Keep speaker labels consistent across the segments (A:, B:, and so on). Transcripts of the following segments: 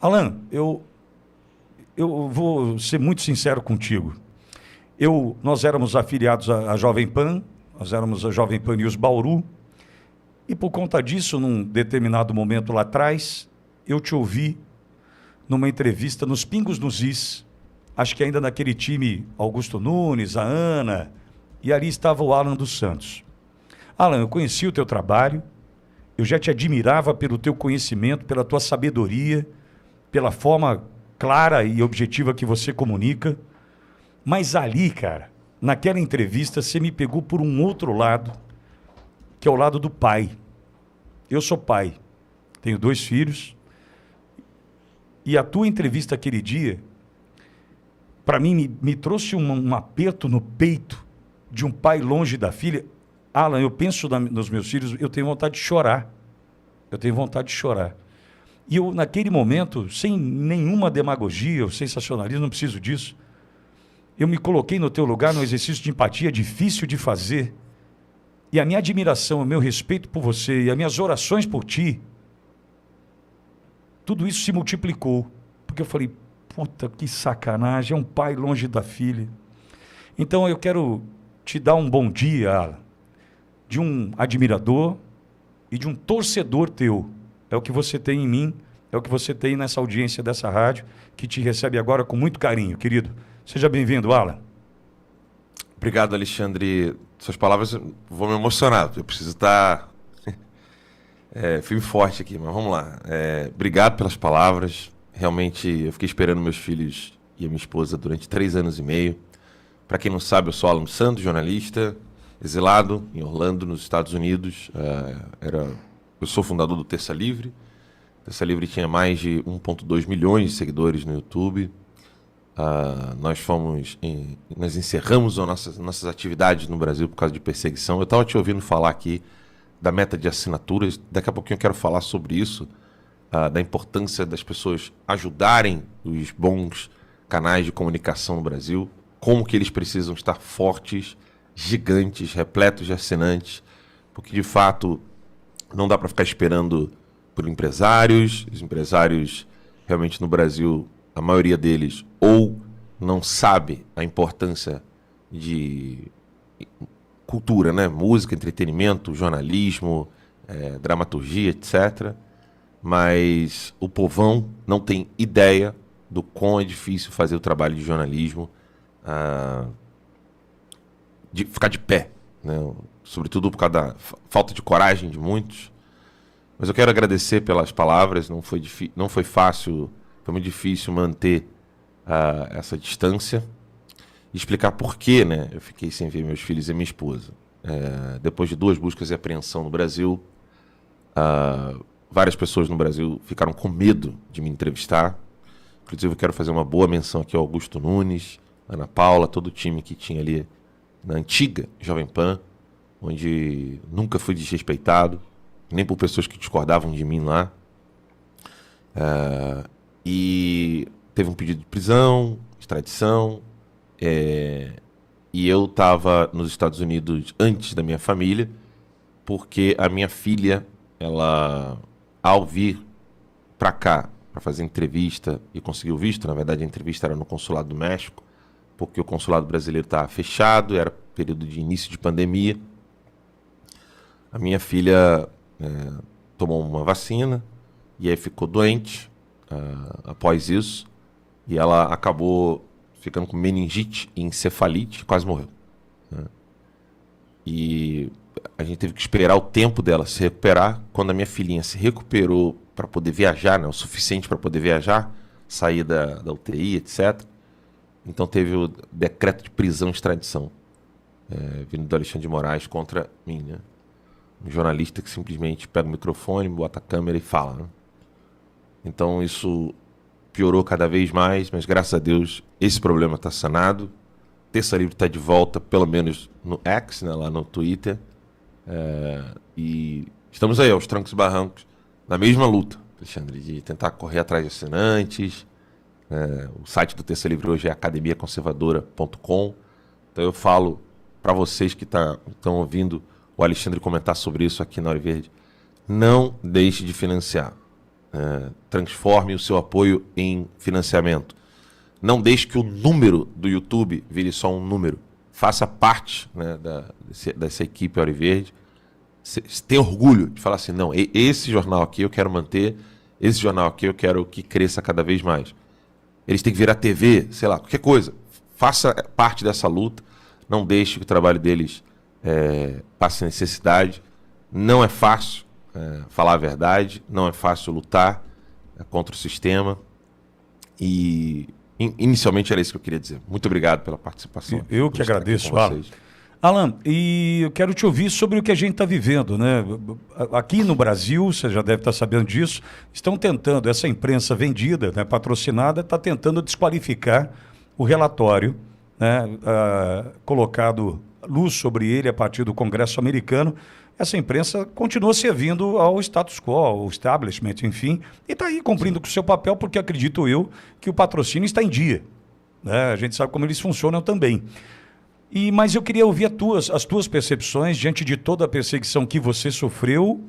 A: Alan, eu vou ser muito sincero contigo. Nós éramos afiliados à Jovem Pan, nós éramos a Jovem Pan News Bauru, e por conta disso, num determinado momento lá atrás, eu te ouvi numa entrevista nos Pingos nos Is, acho que ainda naquele time Augusto Nunes, a Ana, e ali estava o Alan dos Santos. Alan, eu conheci o teu trabalho, eu já te admirava pelo teu conhecimento, pela tua sabedoria, pela forma clara e objetiva que você comunica. Mas ali, cara, naquela entrevista, você me pegou por um outro lado, que é o lado do pai. Eu sou pai, tenho 2 filhos, e a tua entrevista aquele dia, para mim, me trouxe um aperto no peito de um pai longe da filha. Alan, eu penso nos meus filhos, eu tenho vontade de chorar. Eu tenho vontade de chorar. E eu, naquele momento, sem nenhuma demagogia ou sensacionalismo, não preciso disso, eu me coloquei no teu lugar num exercício de empatia difícil de fazer. E a minha admiração, o meu respeito por você e as minhas orações por ti, tudo isso se multiplicou. Porque eu falei, puta, que sacanagem, é um pai longe da filha. Então eu quero te dar um bom dia, Alan, de um admirador e de um torcedor teu. É o que você tem em mim, é o que você tem nessa audiência dessa rádio, que te recebe agora com muito carinho, querido. Seja bem-vindo, Alan.
B: Obrigado, Alexandre. Suas palavras vão me emocionar. Eu preciso estar firme e forte aqui, mas vamos lá. Obrigado pelas palavras. Realmente, eu fiquei esperando meus filhos e a minha esposa durante 3 anos e meio. Para quem não sabe, eu sou Alan Santos, jornalista, exilado em Orlando, nos Estados Unidos. Eu sou fundador do Terça Livre. Terça Livre tinha mais de 1,2 milhões de seguidores no YouTube. Nós encerramos as nossas atividades no Brasil por causa de perseguição. Eu estava te ouvindo falar aqui da meta de assinaturas. Daqui a pouquinho eu quero falar sobre isso, da importância das pessoas ajudarem os bons canais de comunicação no Brasil, como que eles precisam estar fortes, gigantes, repletos de assinantes, porque de fato não dá para ficar esperando por empresários. Os empresários realmente no Brasil, a maioria deles ou não sabe a importância de cultura, né? Música, entretenimento, jornalismo, dramaturgia, etc. Mas o povão não tem ideia do quão é difícil fazer o trabalho de jornalismo, de ficar de pé, né? Sobretudo por causa da falta de coragem de muitos. Mas eu quero agradecer pelas palavras. Não foi fácil, foi muito difícil manter essa distância e explicar por que, né, eu fiquei sem ver meus filhos e minha esposa. Depois de 2 buscas e apreensão no Brasil, várias pessoas no Brasil ficaram com medo de me entrevistar. Inclusive, eu quero fazer uma boa menção aqui ao Augusto Nunes, Ana Paula, todo o time que tinha ali na antiga Jovem Pan, onde nunca fui desrespeitado, nem por pessoas que discordavam de mim lá. E teve um pedido de prisão, extradição, e eu estava nos Estados Unidos antes da minha família, porque a minha filha, ela, ao vir para cá, para fazer entrevista e conseguir o visto, na verdade a entrevista era no Consulado do México, porque o Consulado brasileiro estava fechado, era período de início de pandemia. A minha filha tomou uma vacina e aí ficou doente após isso, e ela acabou ficando com meningite e encefalite, quase morreu, né? E a gente teve que esperar o tempo dela se recuperar. Quando a minha filhinha se recuperou para poder viajar, né, o suficiente para poder viajar, sair da UTI, etc., então teve o decreto de prisão e extradição, vindo do Alexandre de Moraes contra mim, né? Um jornalista que simplesmente pega o microfone, bota a câmera e fala, né? Então isso piorou cada vez mais, mas graças a Deus esse problema está sanado. Terça Livre está de volta, pelo menos no X, né, lá no Twitter. E estamos aí, aos trancos e barrancos, na mesma luta, Alexandre, de tentar correr atrás de assinantes. O site do Terça Livre hoje é academiaconservadora.com. Então eu falo para vocês que estão ouvindo o Alexandre comentar sobre isso aqui na Hora Verde: não deixe de financiar. transforme o seu apoio em financiamento. Não deixe que o número do YouTube vire só um número. Faça parte, né, dessa equipe Auriverde. Tenha orgulho de falar assim, não, esse jornal aqui eu quero manter, esse jornal aqui eu quero que cresça cada vez mais. Eles têm que virar TV, sei lá, qualquer coisa. Faça parte dessa luta. Não deixe que o trabalho deles passe necessidade. Não é fácil falar a verdade, não é fácil lutar contra o sistema. E inicialmente era isso que eu queria dizer. Muito obrigado pela participação.
A: Eu que agradeço, Alan. Alan, e eu quero te ouvir sobre o que a gente está vivendo, né? Aqui no Brasil, você já deve estar sabendo disso, estão tentando, essa imprensa vendida, né, patrocinada, está tentando desqualificar o relatório, né, colocado luz sobre ele a partir do Congresso americano. Essa imprensa continua servindo ao status quo, ao establishment, enfim, e está aí cumprindo com o seu papel, porque acredito eu que o patrocínio está em dia, né? A gente sabe como eles funcionam também. Mas eu queria ouvir as tuas percepções diante de toda a perseguição que você sofreu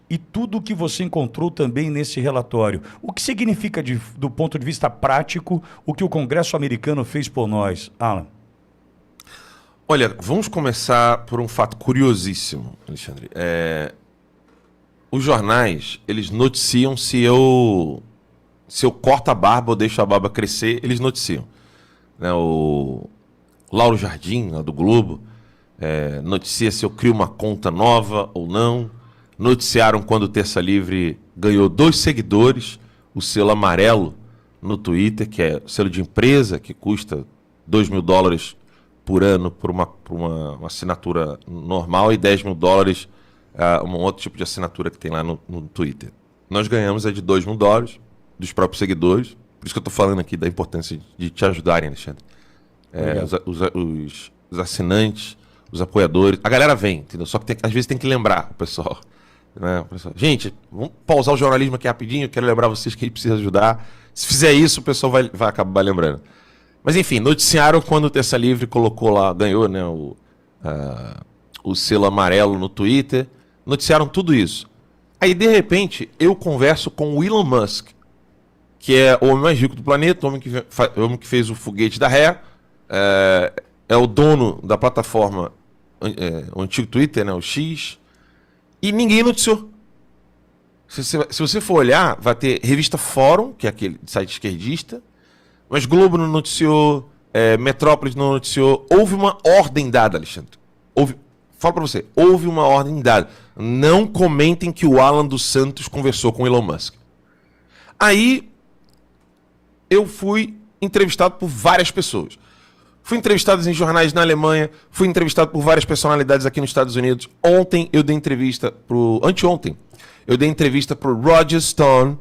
A: e tudo o que você encontrou também nesse relatório. O que significa, do ponto de vista prático, o que o Congresso americano fez por nós, Alan?
B: Olha, vamos começar por um fato curiosíssimo, Alexandre. Os jornais, eles noticiam se eu corto a barba ou deixo a barba crescer, eles noticiam. Né, o Lauro Jardim, lá do Globo, noticia se eu crio uma conta nova ou não. Noticiaram quando o Terça Livre ganhou 2 seguidores, o selo amarelo no Twitter, que é o selo de empresa, que custa $2.000 por ano por uma assinatura normal e $10.000 um outro tipo de assinatura que tem lá no Twitter. Nós ganhamos a de $2.000 dos próprios seguidores, por isso que eu estou falando aqui da importância de te ajudarem, Alexandre. Os assinantes, os apoiadores, a galera vem, entendeu? Só que às vezes tem que lembrar o pessoal, né? Gente, vamos pausar o jornalismo aqui rapidinho, eu quero lembrar vocês que a gente precisa ajudar. Se fizer isso, o pessoal vai acabar lembrando. Mas enfim, noticiaram quando o Terça Livre colocou lá, ganhou, né, o selo amarelo no Twitter, noticiaram tudo isso. Aí, de repente, eu converso com o Elon Musk, que é o homem mais rico do planeta, o homem que fez o foguete da Ré, é o dono da plataforma, o antigo Twitter, né, o X, e ninguém noticiou. Se você for olhar, vai ter revista Fórum, que é aquele site esquerdista, mas Globo não noticiou, Metrópolis não noticiou. Houve uma ordem dada, Alexandre. Falo pra você, houve uma ordem dada. Não comentem que o Alan dos Santos conversou com o Elon Musk. Aí, eu fui entrevistado por várias pessoas. Fui entrevistado em jornais na Alemanha, fui entrevistado por várias personalidades aqui nos Estados Unidos. Ontem eu dei entrevista anteontem, eu dei entrevista pro Roger Stone,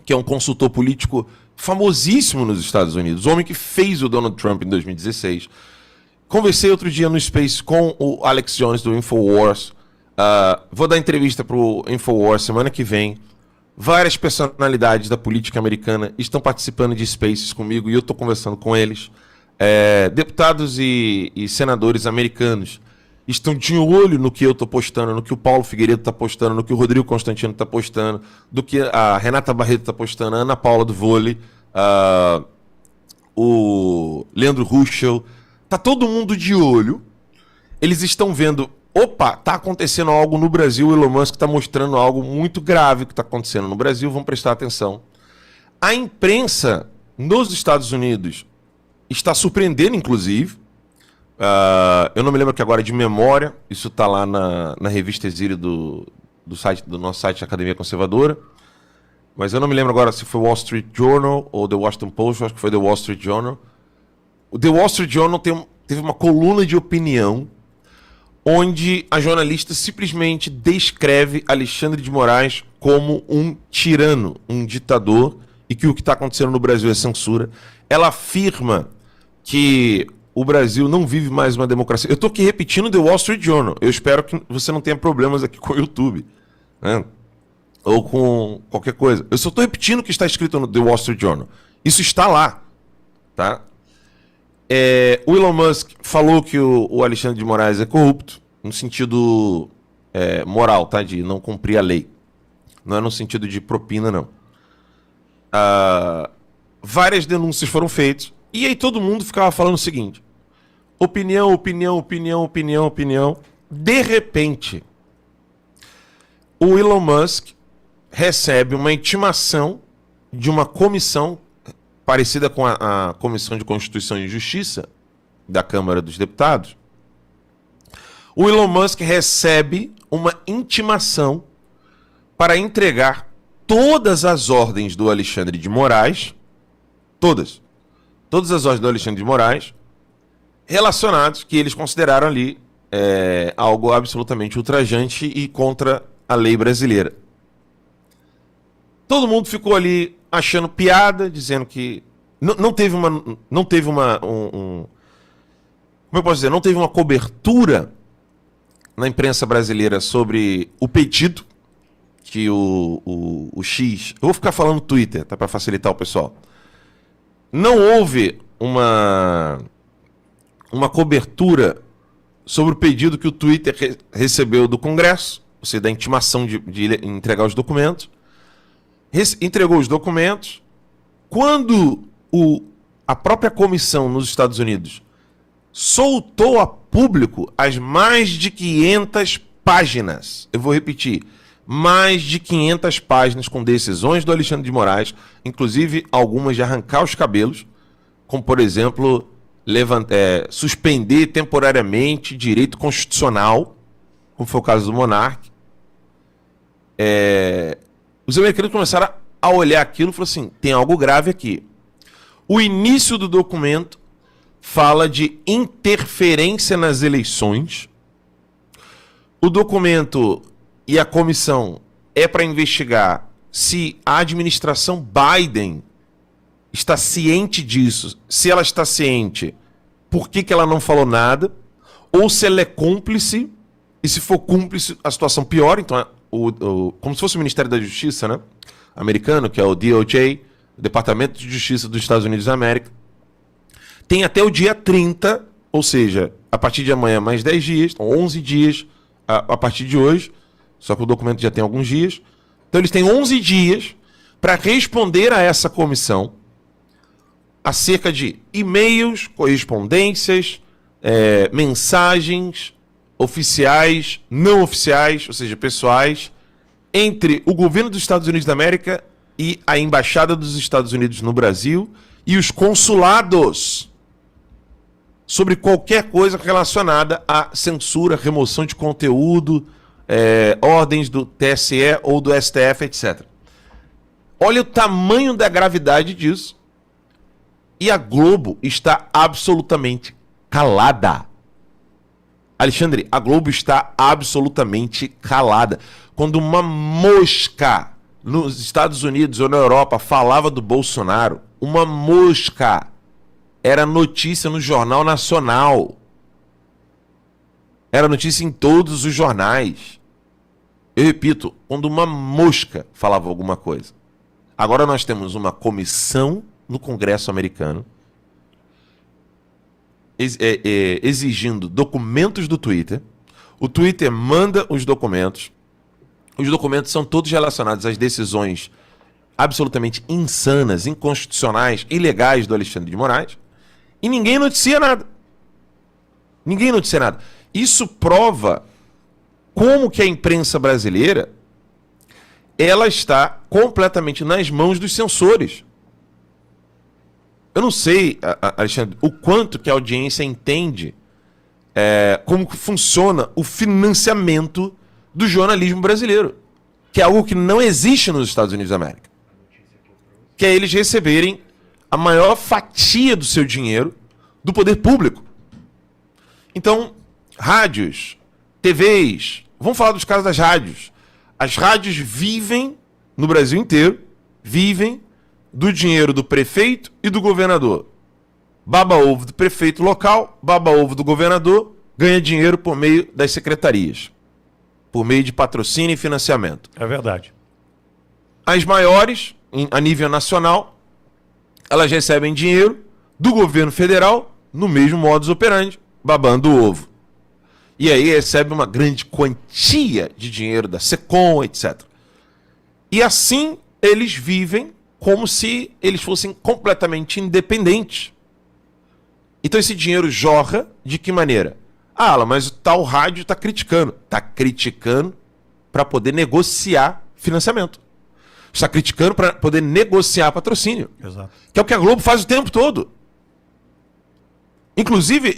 B: que é um consultor político famosíssimo nos Estados Unidos, o homem que fez o Donald Trump em 2016. Conversei outro dia no Space com o Alex Jones do Infowars. Vou dar entrevista pro Infowars semana que vem. Várias personalidades da política americana estão participando de Spaces comigo e eu estou conversando com eles. Deputados e senadores americanos estão de olho no que eu estou postando, no que o Paulo Figueiredo está postando, no que o Rodrigo Constantino está postando, do que a Renata Barreto está postando, a Ana Paula do Vôlei, o Leandro Ruschel. Tá todo mundo de olho. Eles estão vendo, opa, tá acontecendo algo no Brasil, o Elon Musk está mostrando algo muito grave que está acontecendo no Brasil, vão prestar atenção. A imprensa nos Estados Unidos está surpreendendo, inclusive. Eu não me lembro aqui agora de memória, isso está lá na revista Exílio do nosso site Academia Conservadora, mas eu não me lembro agora se foi o Wall Street Journal ou The Washington Post, acho que foi The Wall Street Journal. O The Wall Street Journal teve uma coluna de opinião onde a jornalista simplesmente descreve Alexandre de Moraes como um tirano, um ditador, e que o que está acontecendo no Brasil é censura. Ela afirma que o Brasil não vive mais uma democracia. Eu estou aqui repetindo The Wall Street Journal. Eu espero que você não tenha problemas aqui com o YouTube, né? Ou com qualquer coisa. Eu só estou repetindo o que está escrito no The Wall Street Journal. Isso está lá, tá? O Elon Musk falou que o Alexandre de Moraes é corrupto, no sentido moral, tá? De não cumprir a lei. Não é no sentido de propina, não. Várias denúncias foram feitas. E aí todo mundo ficava falando o seguinte: opinião, opinião, opinião, opinião, opinião. De repente, o Elon Musk recebe uma intimação de uma comissão parecida com a Comissão de Constituição e Justiça da Câmara dos Deputados. O Elon Musk recebe uma intimação para entregar todas as ordens do Alexandre de Moraes, todas as ordens do Alexandre de Moraes, relacionadas, que eles consideraram ali algo absolutamente ultrajante e contra a lei brasileira. Todo mundo ficou ali achando piada, dizendo que não teve uma como eu posso dizer, não teve uma cobertura na imprensa brasileira sobre o pedido que o X... Eu vou ficar falando no Twitter, tá, para facilitar o pessoal. Não houve uma cobertura sobre o pedido que o Twitter recebeu do Congresso, ou seja, da intimação de entregar os documentos. Entregou os documentos. Quando a própria comissão nos Estados Unidos soltou a público as mais de 500 páginas, eu vou repetir, mais de 500 páginas com decisões do Alexandre de Moraes, inclusive algumas de arrancar os cabelos, como, por exemplo, suspender temporariamente direito constitucional, como foi o caso do Monark. Os americanos começaram a olhar aquilo e falaram assim: tem algo grave aqui. O início do documento fala de interferência nas eleições. O documento e a comissão é para investigar se a administração Biden está ciente disso. Se ela está ciente, por que ela não falou nada? Ou se ela é cúmplice, e se for cúmplice, a situação piora. Então, como se fosse o Ministério da Justiça, né, americano, que é o DOJ, o Departamento de Justiça dos Estados Unidos da América, tem até o dia 30, ou seja, a partir de amanhã mais 10 dias, 11 dias a partir de hoje, só que o documento já tem alguns dias. Então eles têm 11 dias para responder a essa comissão acerca de e-mails, correspondências, mensagens oficiais, não oficiais, ou seja, pessoais, entre o governo dos Estados Unidos da América e a Embaixada dos Estados Unidos no Brasil e os consulados, sobre qualquer coisa relacionada à censura, remoção de conteúdo, ordens do TSE ou do STF, etc. Olha o tamanho da gravidade disso. E a Globo está absolutamente calada. Alexandre, a Globo está absolutamente calada. Quando uma mosca nos Estados Unidos ou na Europa falava do Bolsonaro, uma mosca era notícia no Jornal Nacional. Era notícia em todos os jornais. Eu repito, quando uma mosca falava alguma coisa. Agora nós temos uma comissão no Congresso americano exigindo documentos do Twitter. O Twitter manda os documentos. Os documentos são todos relacionados às decisões absolutamente insanas, inconstitucionais, ilegais do Alexandre de Moraes. E ninguém noticia nada. Ninguém noticia nada. Isso prova como que a imprensa brasileira ela está completamente nas mãos dos censores. Eu não sei, Alexandre, o quanto que a audiência entende como que funciona o financiamento do jornalismo brasileiro, que é algo que não existe nos Estados Unidos da América. Que é eles receberem a maior fatia do seu dinheiro do poder público. Então, rádios, TVs, vamos falar dos casos das rádios. As rádios vivem, no Brasil inteiro, vivem do dinheiro do prefeito e do governador. Baba-ovo do prefeito local, baba-ovo do governador, ganha dinheiro por meio das secretarias, por meio de patrocínio e financiamento.
A: É verdade.
B: As maiores, a nível nacional, elas recebem dinheiro do governo federal no mesmo modus operandi, babando o ovo. E aí recebe uma grande quantia de dinheiro da SECOM, etc. E assim eles vivem como se eles fossem completamente independentes. Então esse dinheiro jorra de que maneira? Ah, Alan, mas o tal rádio está criticando. Está criticando para poder negociar financiamento. Está criticando para poder negociar patrocínio.
A: Exato.
B: Que é o que a Globo faz o tempo todo. Inclusive,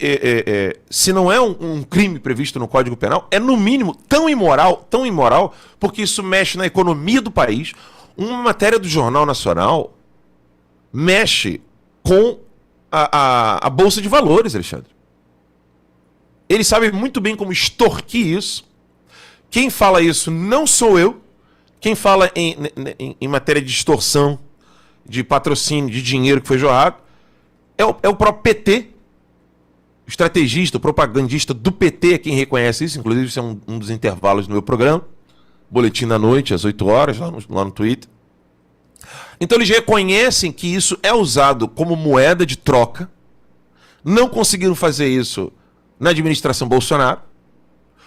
B: se não é um crime previsto no Código Penal, é no mínimo tão imoral, porque isso mexe na economia do país. Uma matéria do Jornal Nacional mexe com a Bolsa de Valores, Alexandre. Eles sabem muito bem como extorquir isso. Quem fala isso não sou eu. Quem fala em matéria de extorsão, de patrocínio, de dinheiro que foi jorrado, é o próprio PT. O estrategista, o propagandista do PT é quem reconhece isso. Inclusive, isso é um dos intervalos do meu programa. Boletim da noite, às 8 horas, lá no Twitter. Então, eles reconhecem que isso é usado como moeda de troca. Não conseguiram fazer isso na administração Bolsonaro.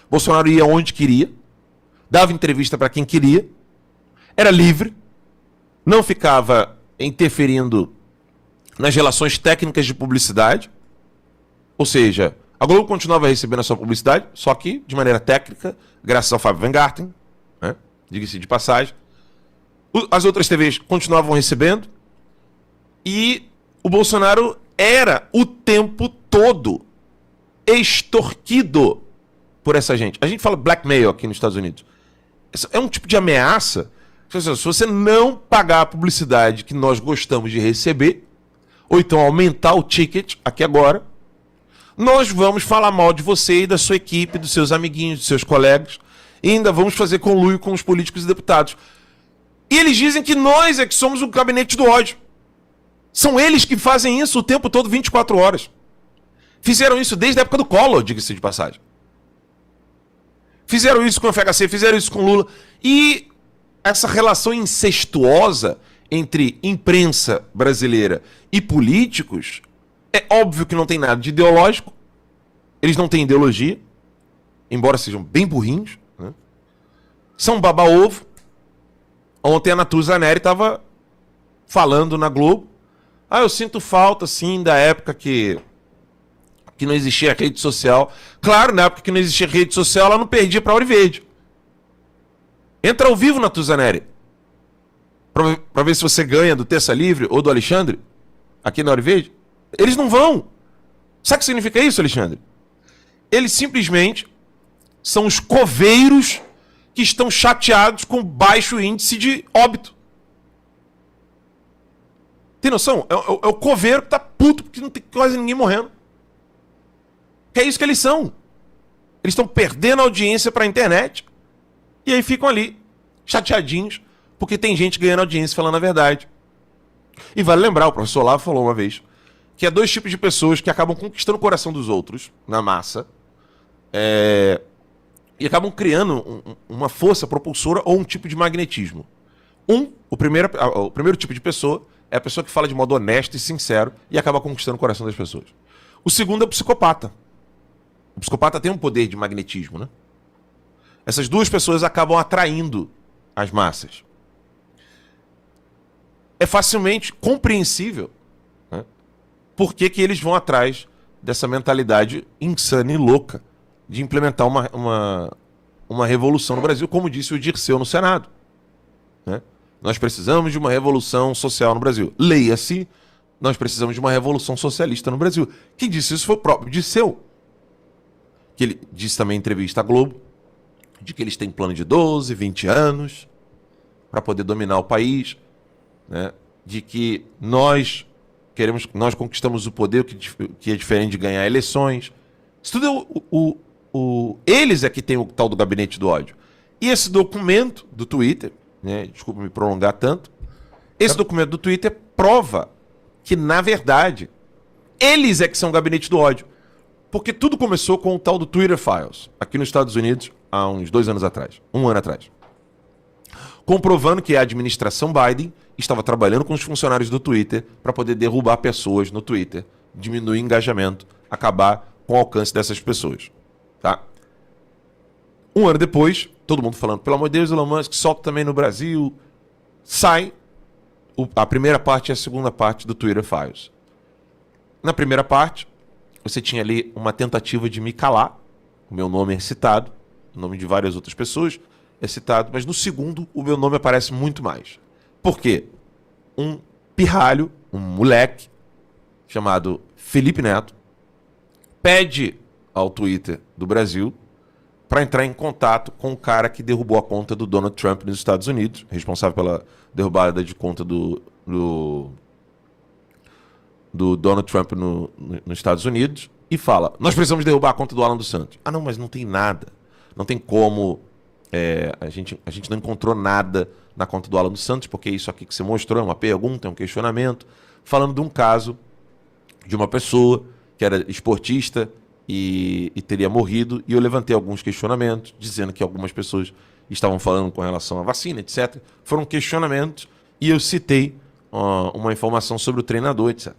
B: Bolsonaro ia onde queria, dava entrevista para quem queria, era livre, não ficava interferindo nas relações técnicas de publicidade. Ou seja, a Globo continuava recebendo a sua publicidade, só que de maneira técnica, graças ao Fábio Weingarten, né? Diga-se de passagem. As outras TVs continuavam recebendo e o Bolsonaro era o tempo todo extorquido por essa gente. A gente fala blackmail aqui nos Estados Unidos. É um tipo de ameaça. Se você não pagar a publicidade que nós gostamos de receber, ou então aumentar o ticket aqui agora, nós vamos falar mal de você e da sua equipe, dos seus amiguinhos, dos seus colegas, e ainda vamos fazer conluio com os políticos e deputados. E eles dizem que nós é que somos o gabinete do ódio. São eles que fazem isso o tempo todo, 24 horas. Fizeram isso desde a época do Collor, diga-se de passagem. Fizeram isso com o FHC, fizeram isso com o Lula. E essa relação incestuosa entre imprensa brasileira e políticos, é óbvio que não tem nada de ideológico. Eles não têm ideologia, embora sejam bem burrinhos, né? São baba-ovo. Ontem a Natuza Neri estava falando na Globo. Ah, eu sinto falta, sim, da época que não existia rede social. Claro, na época que não existia rede social, ela não perdia para a Auriverde. Entra ao vivo na Tuzaneri para ver se você ganha do Terça Livre ou do Alexandre aqui na Auriverde. Eles não vão. Sabe o que significa isso, Alexandre? Eles simplesmente são os coveiros que estão chateados com baixo índice de óbito. Tem noção? É o coveiro que tá puto porque não tem quase ninguém morrendo. Que é isso que eles são. Eles estão perdendo audiência para a internet e aí ficam ali chateadinhos porque tem gente ganhando audiência falando a verdade. E vale lembrar, o professor Olavo falou uma vez que há dois tipos de pessoas que acabam conquistando o coração dos outros na massa e acabam criando uma força propulsora ou um tipo de magnetismo. O primeiro tipo de pessoa é a pessoa que fala de modo honesto e sincero e acaba conquistando o coração das pessoas. O segundo é o psicopata. O psicopata tem um poder de magnetismo, né? Essas duas pessoas acabam atraindo as massas. É facilmente compreensível, né, por que eles vão atrás dessa mentalidade insana e louca de implementar uma revolução no Brasil, como disse o Dirceu no Senado, né? Nós precisamos de uma revolução social no Brasil. Leia-se, nós precisamos de uma revolução socialista no Brasil. Quem disse isso foi o próprio Dirceu. Que ele disse também em entrevista à Globo, de que eles têm plano de 12, 20 anos para poder dominar o país, né? De que nós conquistamos o poder, que é diferente de ganhar eleições. Isso tudo eles é que tem o tal do gabinete do ódio. E esse documento do Twitter, né, desculpa me prolongar tanto, esse documento do Twitter prova que, na verdade, eles é que são o gabinete do ódio. Porque tudo começou com o tal do Twitter Files, aqui nos Estados Unidos, há uns 2 anos atrás, 1 ano atrás. Comprovando que a administração Biden estava trabalhando com os funcionários do Twitter para poder derrubar pessoas no Twitter, diminuir o engajamento, acabar com o alcance dessas pessoas. Tá? 1 ano depois, todo mundo falando, pelo amor de Deus, Elon Musk, solta também no Brasil sai a primeira parte e a segunda parte do Twitter Files. Na primeira parte, você tinha ali uma tentativa de me calar. O meu nome é citado, o nome de várias outras pessoas é citado, mas no segundo o meu nome aparece muito mais. Por quê? Um pirralho, um moleque, chamado Felipe Neto, pede ao Twitter do Brasil para entrar em contato com o cara que derrubou a conta do Donald Trump nos Estados Unidos, responsável pela derrubada de conta do Donald Trump nos Estados Unidos, e fala, nós precisamos derrubar a conta do Alan dos Santos. Ah, não, mas não tem nada. Não tem como... a gente não encontrou nada na conta do Alan dos Santos, porque isso aqui que você mostrou é uma pergunta, é um questionamento, falando de um caso de uma pessoa que era esportista e teria morrido, e eu levantei alguns questionamentos, dizendo que algumas pessoas estavam falando com relação à vacina, etc. Foram questionamentos, e eu citei uma informação sobre o treinador, etc.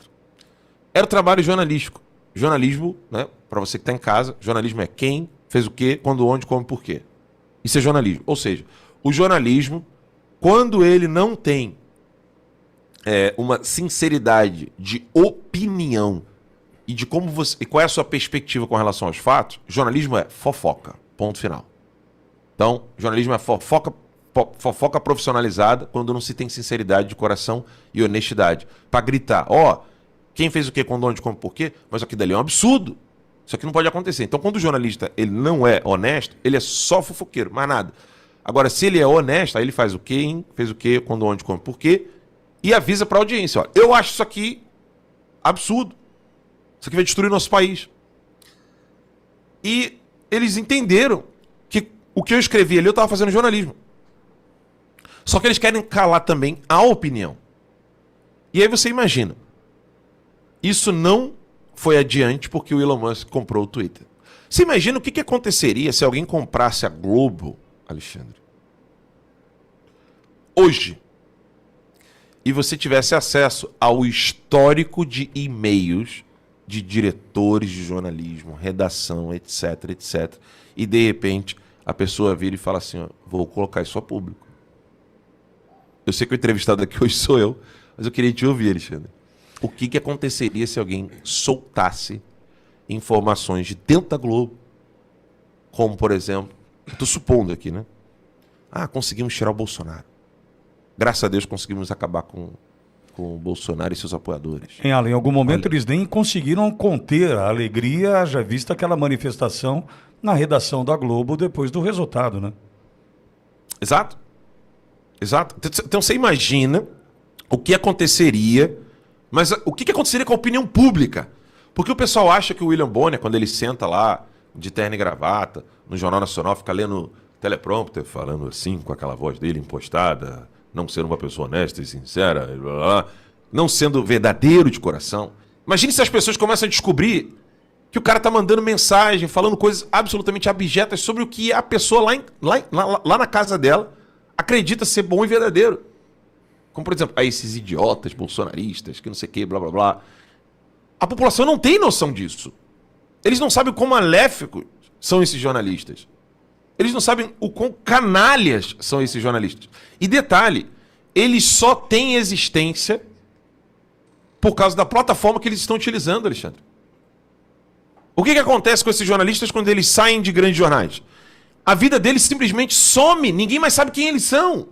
B: Era trabalho jornalístico. Jornalismo, né, para você que está em casa, jornalismo é quem fez o quê, quando, onde, como, por quê. Isso é jornalismo. Ou seja, o jornalismo, quando ele não tem uma sinceridade de opinião e de como você, e qual é a sua perspectiva com relação aos fatos, jornalismo é fofoca. Ponto final. Então, jornalismo é fofoca profissionalizada quando não se tem sinceridade de coração e honestidade. Para gritar, quem fez o quê, quando, onde, como, por quê, mas aqui dali é um absurdo. Isso aqui não pode acontecer. Então, quando o jornalista ele não é honesto, ele é só fofoqueiro, mais nada. Agora, se ele é honesto, aí ele faz o quê, fez o quê, quando, onde, como, por quê, e avisa para a audiência. Eu acho isso aqui absurdo. Isso aqui vai destruir nosso país. E eles entenderam que o que eu escrevi ali eu estava fazendo jornalismo. Só que eles querem calar também a opinião. E aí você imagina, isso não foi adiante porque o Elon Musk comprou o Twitter. Você imagina o que aconteceria se alguém comprasse a Globo, Alexandre, hoje, e você tivesse acesso ao histórico de e-mails de diretores de jornalismo, redação, etc, etc, e de repente a pessoa vira e fala assim, vou colocar isso a público. Eu sei que o entrevistado aqui hoje sou eu, mas eu queria te ouvir, Alexandre. O que aconteceria se alguém soltasse informações de dentro da Globo, como, por exemplo, estou supondo aqui, né? Conseguimos tirar o Bolsonaro. Graças a Deus conseguimos acabar com o Bolsonaro e seus apoiadores.
A: Em algum momento eles nem conseguiram conter a alegria, já vista aquela manifestação na redação da Globo depois do resultado, né?
B: Exato. Então você imagina o que aconteceria, mas o que aconteceria com a opinião pública? Porque o pessoal acha que o William Bonner, quando ele senta lá, de terno e gravata, no Jornal Nacional, fica lendo teleprompter, falando assim, com aquela voz dele impostada, não sendo uma pessoa honesta e sincera, blá, blá, blá, não sendo verdadeiro de coração. Imagine se as pessoas começam a descobrir que o cara tá mandando mensagem, falando coisas absolutamente abjetas sobre o que a pessoa lá na casa dela acredita ser bom e verdadeiro. Como, por exemplo, esses idiotas bolsonaristas, que não sei o que, blá, blá, blá. A população não tem noção disso. Eles não sabem quão maléficos são esses jornalistas. Eles não sabem o quão canalhas são esses jornalistas. E detalhe, eles só têm existência por causa da plataforma que eles estão utilizando, Alexandre. O que acontece com esses jornalistas quando eles saem de grandes jornais? A vida deles simplesmente some, ninguém mais sabe quem eles são.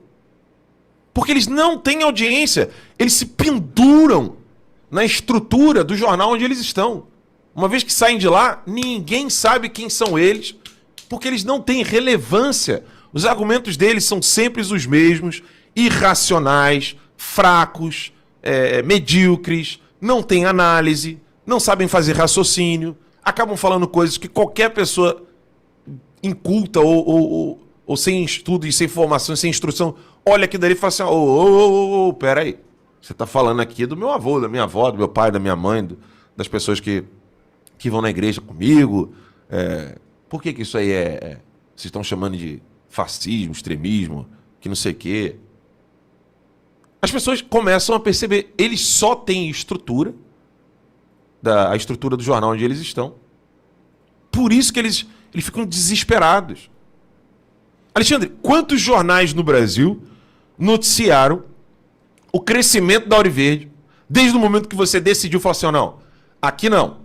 B: Porque eles não têm audiência, eles se penduram na estrutura do jornal onde eles estão. Uma vez que saem de lá, ninguém sabe quem são eles, porque eles não têm relevância. Os argumentos deles são sempre os mesmos, irracionais, fracos, medíocres, não têm análise, não sabem fazer raciocínio, acabam falando coisas que qualquer pessoa inculta ou sem estudo e sem formação, sem instrução, olha aqui daí e fala assim, peraí, você está falando aqui do meu avô, da minha avó, do meu pai, da minha mãe, das pessoas que vão na igreja comigo. Por que isso aí vocês estão chamando de fascismo, extremismo, que não sei o quê? As pessoas começam a perceber, eles só têm estrutura, a estrutura do jornal onde eles estão. Por isso que eles ficam desesperados. Alexandre, quantos jornais no Brasil noticiaram o crescimento da Ouro Verde desde o momento que você decidiu falar assim, não,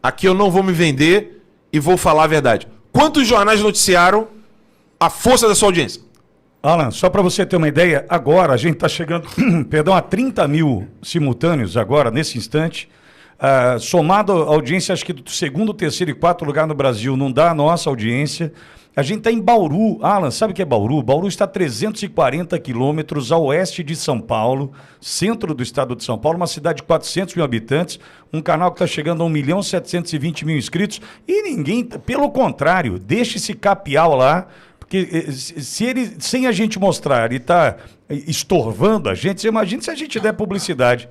B: aqui eu não vou me vender e vou falar a verdade. Quantos jornais noticiaram a força da sua audiência?
A: Alan, só para você ter uma ideia, agora a gente está chegando, perdão, a 30 mil simultâneos agora, nesse instante. Somado a audiência, acho que do segundo, terceiro e quarto lugar no Brasil, não dá a nossa audiência. A gente está em Bauru. Alan, sabe o que é Bauru? Bauru está a 340 quilômetros a oeste de São Paulo, centro do estado de São Paulo, uma cidade de 400 mil habitantes, um canal que está chegando a 1.720.000 inscritos. E ninguém, pelo contrário, deixa esse capial lá, porque se ele, sem a gente mostrar, ele está estorvando a gente, você imagina se a gente der publicidade.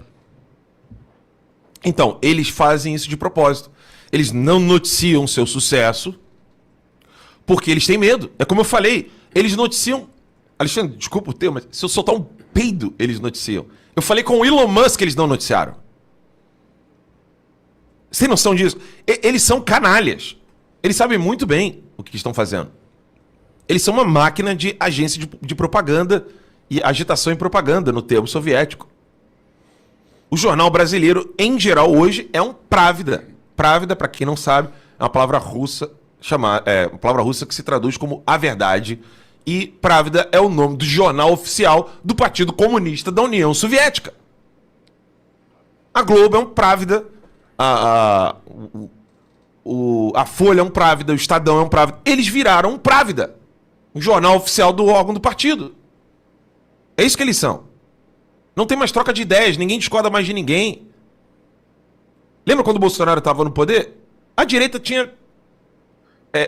B: Então, eles fazem isso de propósito. Eles não noticiam seu sucesso porque eles têm medo. É como eu falei, eles noticiam... Alexandre, desculpa o termo, mas se eu soltar um peido, eles noticiam. Eu falei com o Elon Musk, eles não noticiaram. Você tem noção disso? Eles são canalhas. Eles sabem muito bem o que estão fazendo. Eles são uma máquina de agência de propaganda e agitação e propaganda, no termo soviético. O jornal brasileiro, em geral, hoje, é um Pravda. Pravda, para quem não sabe, é uma palavra russa, uma palavra russa que se traduz como a verdade. E Pravda é o nome do jornal oficial do Partido Comunista da União Soviética. A Globo é um Pravda, a Folha é um Pravda, o Estadão é um Pravda. Eles viraram um Pravda, um jornal oficial do órgão do partido. É isso que eles são. Não tem mais troca de ideias, ninguém discorda mais de ninguém. Lembra quando o Bolsonaro estava no poder? A direita tinha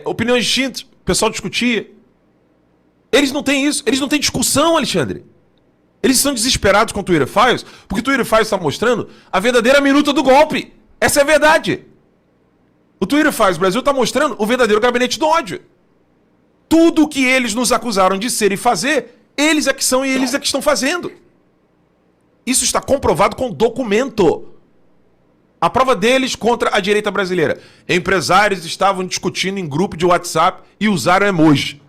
B: opiniões distintas, o pessoal discutia. Eles não têm isso, eles não têm discussão, Alexandre. Eles estão desesperados com o Twitter Files, porque o Twitter Files está mostrando a verdadeira minuta do golpe. Essa é a verdade. O Twitter Files Brasil está mostrando o verdadeiro gabinete do ódio. Tudo o que eles nos acusaram de ser e fazer, eles é que são e eles é que estão fazendo. Isso está comprovado com documento. A prova deles contra a direita brasileira. Empresários estavam discutindo em grupo de WhatsApp e usaram emoji.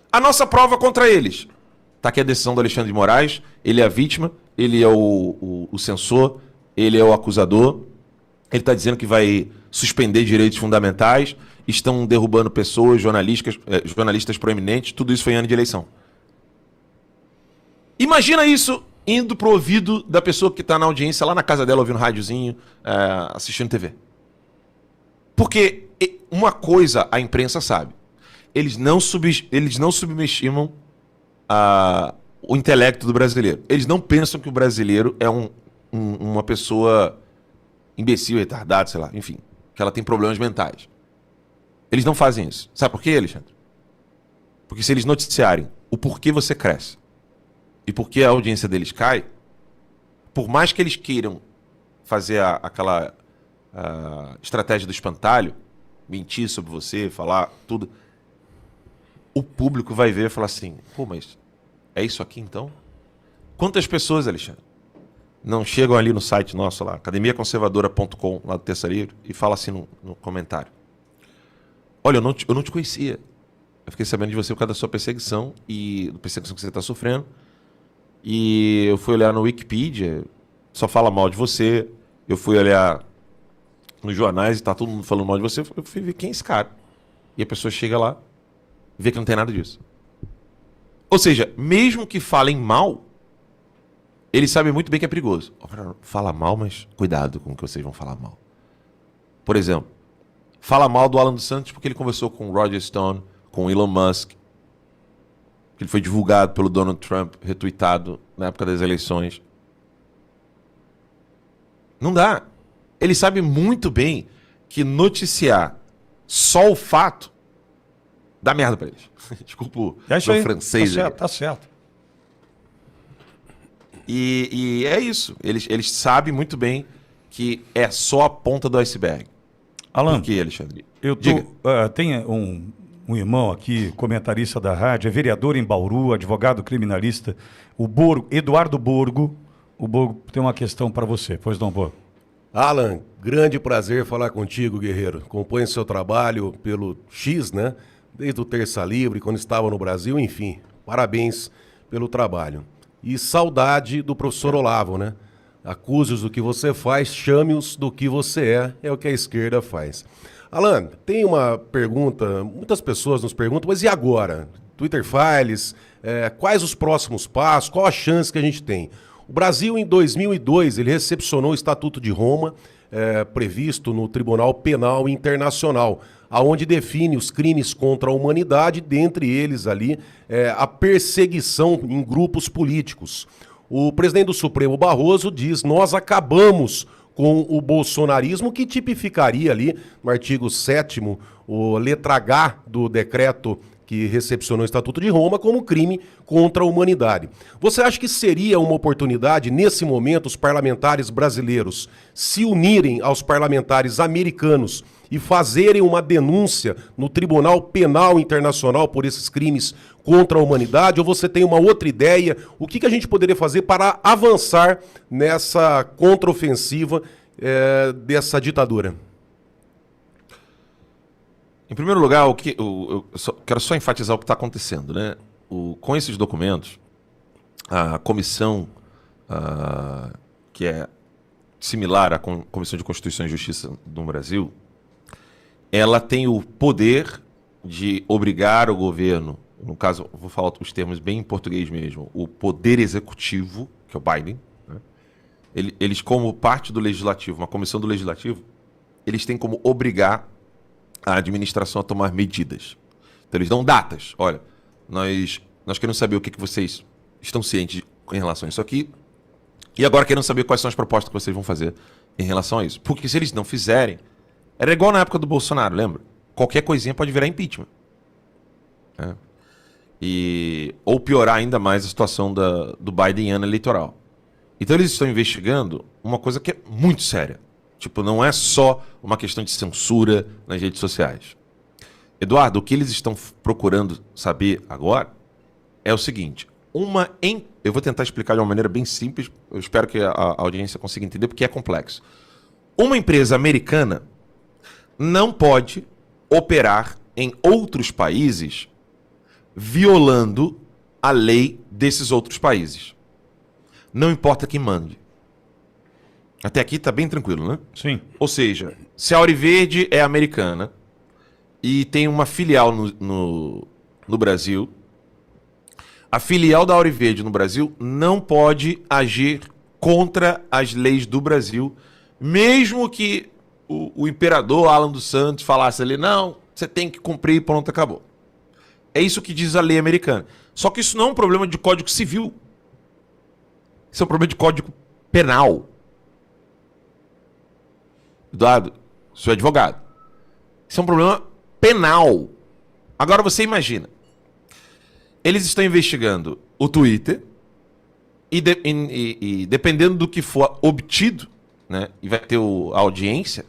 B: A nossa prova contra eles. Está aqui a decisão do Alexandre de Moraes. Ele é a vítima, ele é o censor, ele é o acusador. Ele está dizendo que vai suspender direitos fundamentais. Estão derrubando pessoas, jornalistas proeminentes. Tudo isso foi em ano de eleição. Imagina isso indo pro ouvido da pessoa que está na audiência lá na casa dela, ouvindo rádiozinho, assistindo TV. Porque uma coisa a imprensa sabe. Eles não subestimam o intelecto do brasileiro. Eles não pensam que o brasileiro é uma pessoa imbecil, retardada, sei lá, enfim, que ela tem problemas mentais. Eles não fazem isso. Sabe por quê, Alexandre? Porque se eles noticiarem o porquê você cresce e porque a audiência deles cai, por mais que eles queiram fazer aquela estratégia do espantalho, mentir sobre você, falar tudo, o público vai ver e falar assim, pô, mas é isso aqui então? Quantas pessoas, Alexandre, não chegam ali no site nosso lá, academiaconservadora.com, lá do Terça Livre, e falam assim no comentário, olha, eu não te conhecia, eu fiquei sabendo de você por causa da sua perseguição e da perseguição que você está sofrendo. E eu fui olhar no Wikipedia, só fala mal de você. Eu fui olhar nos jornais e tá todo mundo falando mal de você. Eu fui ver quem é esse cara. E a pessoa chega lá e vê que não tem nada disso. Ou seja, mesmo que falem mal, eles sabem muito bem que é perigoso. Fala mal, mas cuidado com o que vocês vão falar mal. Por exemplo, fala mal do Alan dos Santos porque ele conversou com o Roger Stone, com o Elon Musk. Ele foi divulgado pelo Donald Trump, retweetado na época das eleições. Não dá. Ele sabe muito bem que noticiar só o fato dá merda pra eles. Desculpa o francês.
A: Tá certo.
B: E é isso. Eles sabem muito bem que é só a ponta do iceberg.
A: Alan,
B: por que, Alexandre?
A: Tem um irmão aqui, comentarista da rádio, é vereador em Bauru, advogado criminalista, o Eduardo Borgo. O Borgo tem uma questão para você. Pois não, Borgo?
C: Alan, grande prazer falar contigo, guerreiro. Acompanho seu trabalho pelo X, né? Desde o Terça Livre, quando estava no Brasil, enfim. Parabéns pelo trabalho. E saudade do professor Olavo, né? Acuse-os do que você faz, chame-os do que você é o que a esquerda faz. Alan, tem uma pergunta, muitas pessoas nos perguntam, mas e agora? Twitter Files, quais os próximos passos, qual a chance que a gente tem? O Brasil, em 2002, ele recepcionou o Estatuto de Roma, previsto no Tribunal Penal Internacional, aonde define os crimes contra a humanidade, dentre eles ali a perseguição em grupos políticos. O presidente do Supremo, Barroso, diz: nós acabamos com o bolsonarismo, que tipificaria ali no artigo 7º, a letra H do decreto que recepcionou o Estatuto de Roma, como crime contra a humanidade. Você acha que seria uma oportunidade, nesse momento, os parlamentares brasileiros se unirem aos parlamentares americanos e fazerem uma denúncia no Tribunal Penal Internacional por esses crimes contra a humanidade? Ou você tem uma outra ideia? O que a gente poderia fazer para avançar nessa contraofensiva dessa ditadura?
B: Em primeiro lugar, quero só enfatizar o que está acontecendo, né? Com esses documentos, a comissão, que é similar à Comissão de Constituição e Justiça do Brasil, ela tem o poder de obrigar o governo, no caso, vou falar os termos bem em português mesmo, o poder executivo, que é o Biden, né? Eles, como parte do legislativo, uma comissão do legislativo, eles têm como obrigar a administração a tomar medidas. Então eles dão datas. Olha, nós queremos saber o que vocês estão cientes em relação a isso aqui, e agora queremos saber quais são as propostas que vocês vão fazer em relação a isso. Porque se eles não fizerem, era igual na época do Bolsonaro, lembra? Qualquer coisinha pode virar impeachment. Ou piorar ainda mais a situação do Biden em ano eleitoral. Então eles estão investigando uma coisa que é muito séria. Tipo, não é só uma questão de censura nas redes sociais. Eduardo, o que eles estão procurando saber agora é o seguinte. Eu vou tentar explicar de uma maneira bem simples, eu espero que a audiência consiga entender, porque é complexo. Uma empresa americana não pode operar em outros países violando a lei desses outros países. Não importa quem mande. Até aqui tá bem tranquilo, né?
A: Sim.
B: Ou seja, se a Auriverde é americana e tem uma filial no Brasil, a filial da Auriverde no Brasil não pode agir contra as leis do Brasil, mesmo que o imperador Alan dos Santos falasse ali, não, você tem que cumprir e pronto, acabou. É isso que diz a lei americana. Só que isso não é um problema de código civil. Isso é um problema de código penal. Eduardo, sou advogado. Isso é um problema penal. Agora você imagina. Eles estão investigando o Twitter e dependendo do que for obtido, né, e vai ter a audiência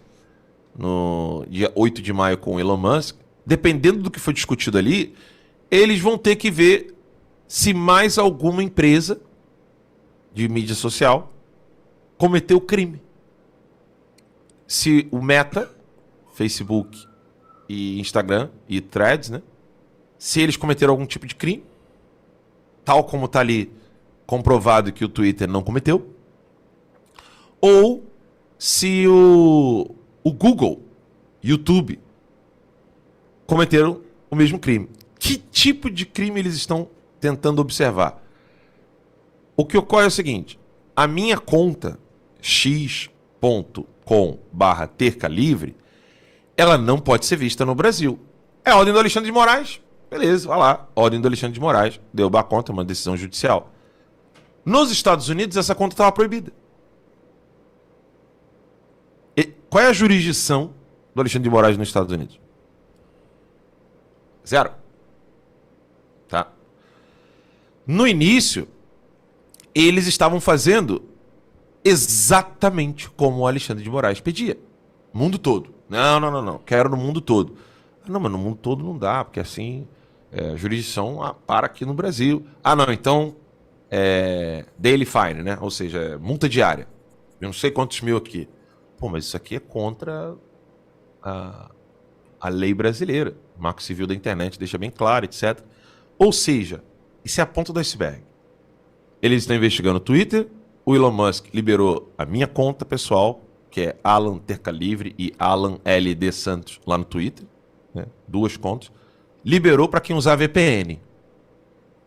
B: no dia 8 de maio com o Elon Musk, dependendo do que for discutido ali, eles vão ter que ver se mais alguma empresa de mídia social cometeu crime. Se o Meta, Facebook e Instagram e Threads, né, se eles cometeram algum tipo de crime, tal como está ali comprovado que o Twitter não cometeu, ou se o Google, YouTube, cometeram o mesmo crime. Que tipo de crime eles estão tentando observar? O que ocorre é o seguinte, a minha conta x.com/tercalivre, ela não pode ser vista no Brasil. É a ordem do Alexandre de Moraes. Beleza, vai lá. Ordem do Alexandre de Moraes. Derrubar a conta, uma decisão judicial. Nos Estados Unidos, essa conta estava proibida. Qual é a jurisdição do Alexandre de Moraes nos Estados Unidos? Zero. Tá? No início, eles estavam fazendo exatamente como o Alexandre de Moraes pedia. Mundo todo. Não. Quero no mundo todo. Não, mas no mundo todo não dá, porque assim, a jurisdição para aqui no Brasil. Não, então, daily fine, né? Ou seja, multa diária. Eu não sei quantos mil aqui. Pô, mas isso aqui é contra a lei brasileira. O Marco Civil da Internet deixa bem claro, etc. Ou seja, Isso é a ponta do iceberg. Eles estão investigando o Twitter, o Elon Musk liberou a minha conta pessoal, que é Alan Terca Livre e Alan LD Santos lá no Twitter, né? 2 contas. Liberou para quem usar VPN.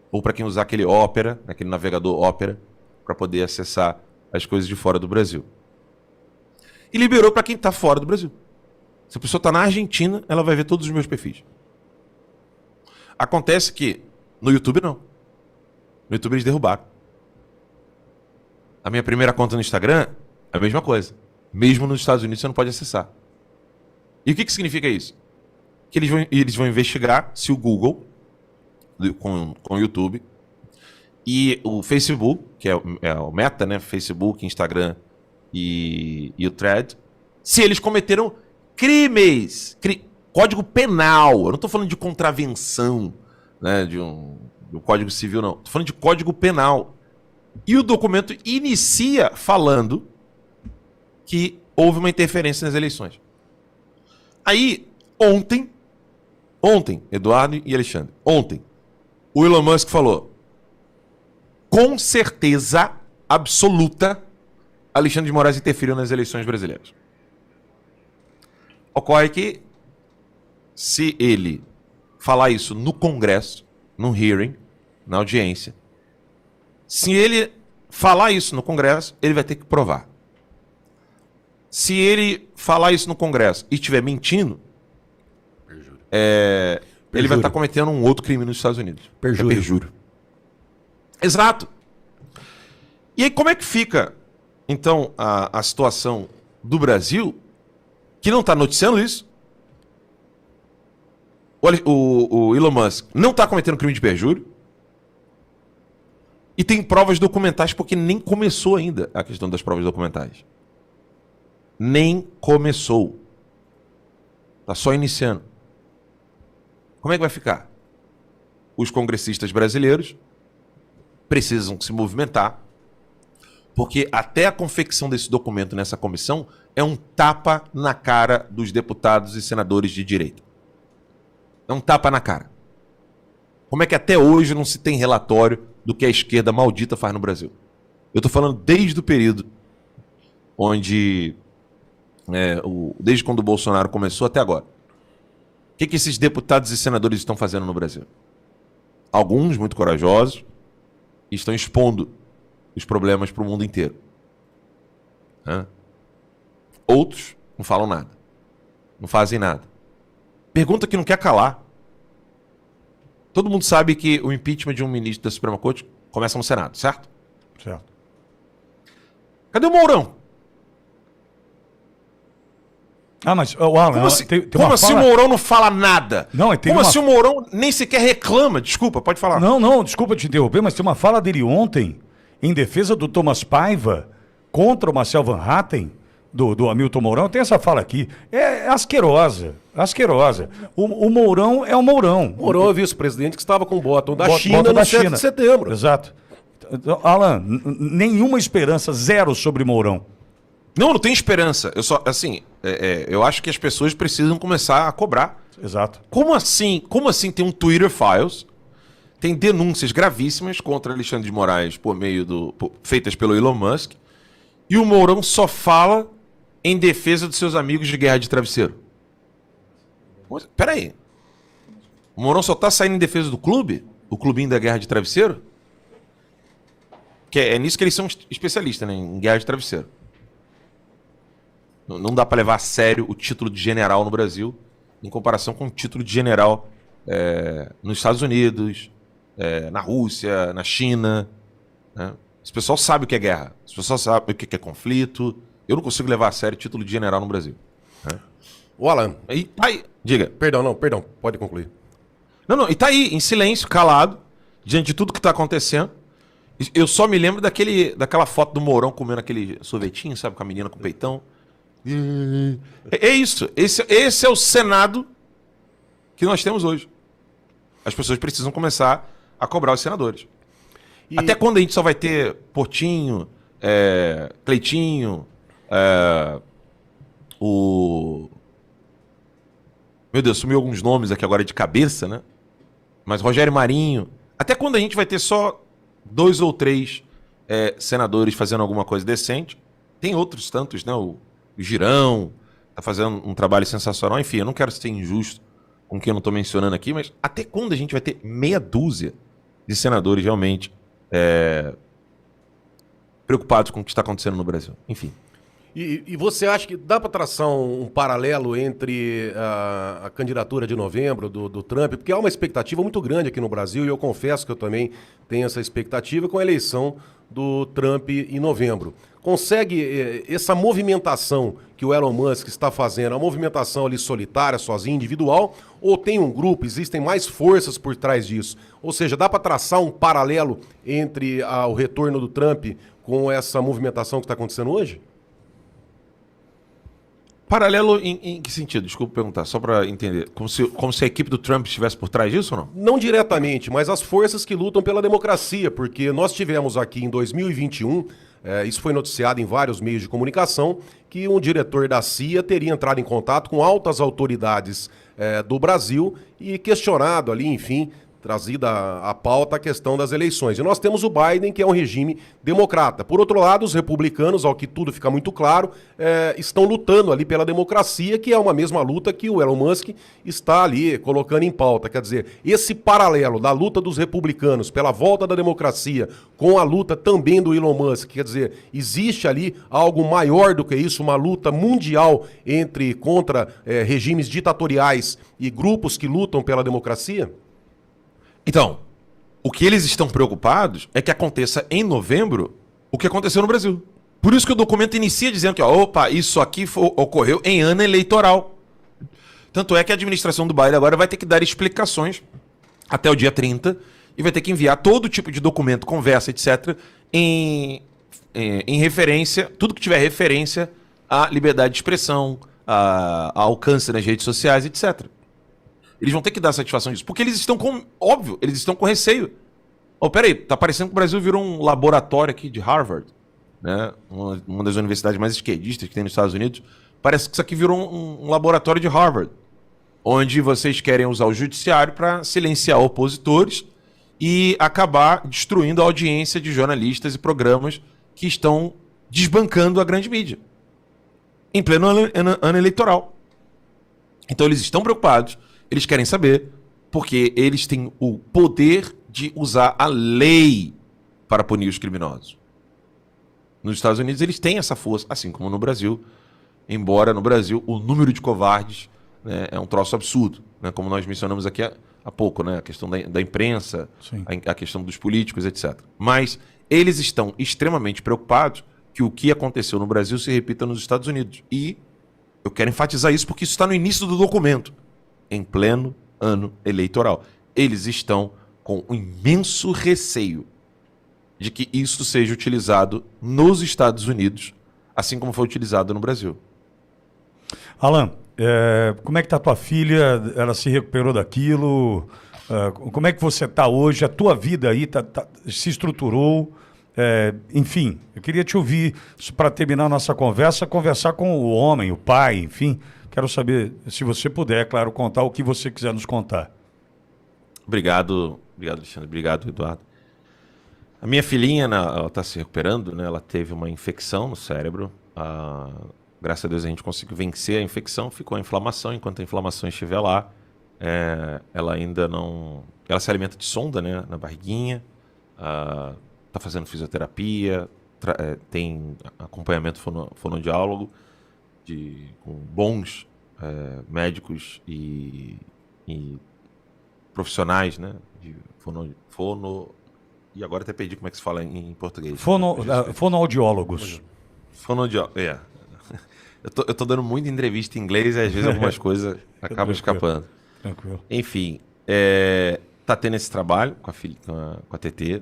B: Ou para quem usar aquele Opera, aquele navegador Opera, para poder acessar as coisas de fora do Brasil. E liberou para quem está fora do Brasil. Se a pessoa está na Argentina, ela vai ver todos os meus perfis. Acontece que no YouTube não. No YouTube eles derrubaram. A minha primeira conta no Instagram é a mesma coisa. Mesmo nos Estados Unidos você não pode acessar. E o que significa isso? Que eles vão investigar se o Google, com o YouTube, e o Facebook, que é o Meta, né? Facebook, Instagram e o Thread, se eles cometeram crimes, Código Penal. Eu não estou falando de contravenção, né, do Código Civil, não. Estou falando de Código Penal. E o documento inicia falando que houve uma interferência nas eleições. Aí, ontem, Eduardo e Alexandre, o Elon Musk falou, com certeza absoluta, Alexandre de Moraes interferiu nas eleições brasileiras. Ocorre que, se ele falar isso no Congresso, no hearing, na audiência, se ele falar isso no Congresso, ele vai ter que provar. Se ele falar isso no Congresso e estiver mentindo, ele vai estar cometendo um outro crime nos Estados Unidos.
C: Perjúrio.
B: É perjúrio. Exato. E aí como é que fica, então, a situação do Brasil, que não está noticiando isso? O Elon Musk não está cometendo crime de perjúrio. E tem provas documentais, porque nem começou ainda a questão das provas documentais. Nem começou. Está só iniciando. Como é que vai ficar? Os congressistas brasileiros precisam se movimentar, porque até a confecção desse documento nessa comissão é um tapa na cara dos deputados e senadores de direita. É um tapa na cara. Como é que até hoje não se tem relatório do que a esquerda maldita faz no Brasil? Eu estou falando desde o período onde... desde quando o Bolsonaro começou até agora. O que esses deputados e senadores estão fazendo no Brasil? Alguns, muito corajosos, estão expondo os problemas para o mundo inteiro. Outros não falam nada. Não fazem nada. Pergunta que não quer calar. Todo mundo sabe que o impeachment de um ministro da Suprema Corte começa no Senado, certo?
A: Certo.
B: Cadê o Mourão?
A: Mas o Alan,
B: Como assim,
A: tem
B: como
A: uma
B: assim
A: fala...
B: o Mourão não fala nada?
A: Não, tem
B: como
A: uma...
B: assim o Mourão nem sequer reclama? Desculpa, pode falar.
A: Não, desculpa te interromper, mas tem uma fala dele ontem, em defesa do Thomas Paiva, contra o Marcel Van Hatten, do Hamilton Mourão. Tem essa fala aqui. É asquerosa. O Mourão é o Mourão.
C: Mourão é o vice-presidente que estava com o bottom da
A: Bottom
C: China
A: da
C: no 7
A: China.
C: de setembro.
A: Exato. Então, Alan, nenhuma esperança, zero sobre Mourão.
B: Não tem esperança. Eu só, assim, eu acho que as pessoas precisam começar a cobrar.
A: Exato.
B: Como assim tem um Twitter Files, tem denúncias gravíssimas contra Alexandre de Moraes feitas pelo Elon Musk, e o Mourão só fala em defesa dos seus amigos de guerra de travesseiro? Peraí. O Mourão só tá saindo em defesa do clube? O clubinho da guerra de travesseiro? Que é nisso que eles são especialistas, né? Em guerra de travesseiro. Não dá para levar a sério o título de general no Brasil em comparação com o título de general nos Estados Unidos, na Rússia, na China. Né? Esse pessoal sabe o que é guerra. Esse pessoal sabe o que é conflito. Eu não consigo levar a sério o título de general no Brasil. Né?
C: O Alan.
B: Aí, diga.
C: Perdão, pode concluir.
B: Não, e tá aí, em silêncio, calado, diante de tudo que tá acontecendo. Eu só me lembro daquela foto do Mourão comendo aquele sorvetinho, sabe, com a menina com o peitão. É isso. Esse é o Senado que nós temos hoje. As pessoas precisam começar a cobrar os senadores. Até quando a gente só vai ter Portinho, Cleitinho, Meu Deus, sumiu alguns nomes aqui agora de cabeça, né? Mas Rogério Marinho, Até quando a gente vai ter só 2 ou 3 senadores fazendo alguma coisa decente? Tem outros tantos, né? O Girão tá fazendo um trabalho sensacional. Enfim, eu não quero ser injusto com quem eu não estou mencionando aqui, mas até quando a gente vai ter meia dúzia de senadores realmente preocupados com o que está acontecendo no Brasil? Enfim.
C: E você acha que dá para traçar um paralelo entre a candidatura de novembro do Trump? Porque há uma expectativa muito grande aqui no Brasil, e eu confesso que eu também tenho essa expectativa com a eleição do Trump em novembro. Consegue essa movimentação que o Elon Musk está fazendo, a movimentação ali solitária, sozinha, individual, ou tem um grupo, existem mais forças por trás disso? Ou seja, dá para traçar um paralelo entre o retorno do Trump com essa movimentação que está acontecendo hoje?
B: Paralelo em que sentido? Desculpa perguntar, só para entender. Como se a equipe do Trump estivesse por trás disso ou não?
C: Não diretamente, mas as forças que lutam pela democracia, porque nós tivemos aqui em 2021, isso foi noticiado em vários meios de comunicação, que um diretor da CIA teria entrado em contato com altas autoridades do Brasil e questionado ali, enfim, trazida à pauta a questão das eleições. E nós temos o Biden, que é um regime democrata. Por outro lado, os republicanos, ao que tudo fica muito claro, estão lutando ali pela democracia, que é uma mesma luta que o Elon Musk está ali colocando em pauta. Quer dizer, esse paralelo da luta dos republicanos pela volta da democracia com a luta também do Elon Musk, quer dizer, existe ali algo maior do que isso, uma luta mundial contra regimes ditatoriais e grupos que lutam pela democracia?
B: Então, o que eles estão preocupados é que aconteça em novembro o que aconteceu no Brasil. Por isso que o documento inicia dizendo que, opa, isso aqui ocorreu em ano eleitoral. Tanto é que a administração do Biden agora vai ter que dar explicações até o dia 30 e vai ter que enviar todo tipo de documento, conversa, etc., em referência, tudo que tiver referência à liberdade de expressão, a alcance nas redes sociais, etc. Eles vão ter que dar satisfação disso. Porque eles estão com... Óbvio, eles estão com receio. Peraí, tá parecendo que o Brasil virou um laboratório aqui de Harvard, né? Uma das universidades mais esquerdistas que tem nos Estados Unidos. Parece que isso aqui virou um laboratório de Harvard, onde vocês querem usar o judiciário para silenciar opositores e acabar destruindo a audiência de jornalistas e programas que estão desbancando a grande mídia. Em pleno ano eleitoral. Então eles estão preocupados. Eles querem saber, porque eles têm o poder de usar a lei para punir os criminosos. Nos Estados Unidos eles têm essa força, assim como no Brasil, embora no Brasil o número de covardes, né, é um troço absurdo, né, como nós mencionamos aqui há pouco, né, a questão da imprensa, a questão dos políticos, etc. Mas eles estão extremamente preocupados que o que aconteceu no Brasil se repita nos Estados Unidos. E eu quero enfatizar isso porque isso está no início do documento. Em pleno ano eleitoral. Eles estão com um imenso receio de que isso seja utilizado nos Estados Unidos, assim como foi utilizado no Brasil.
A: Alan, como é que está a tua filha? Ela se recuperou daquilo? Como é que você está hoje? A tua vida aí se estruturou? Enfim, eu queria te ouvir para terminar a nossa conversa, conversar com o homem, o pai, enfim... Quero saber, se você puder, claro, contar o que você quiser nos contar.
B: Obrigado, Alexandre. Obrigado, Eduardo. A minha filhinha, ela está se recuperando, né? Ela teve uma infecção no cérebro. Graças a Deus a gente conseguiu vencer a infecção. Ficou a inflamação. Enquanto a inflamação estiver lá, ela ainda não... Ela se alimenta de sonda, né? Na barriguinha. Está fazendo fisioterapia. Tem acompanhamento fonoaudiólogo. Com bons médicos e profissionais, né? De e agora até perdi como é que se fala em português.
A: Fonoaudiólogos.
B: Eu tô dando muita entrevista em inglês e às vezes algumas coisas acabam escapando.
A: Tranquilo.
B: Enfim, tá tendo esse trabalho com a filha, com a TT.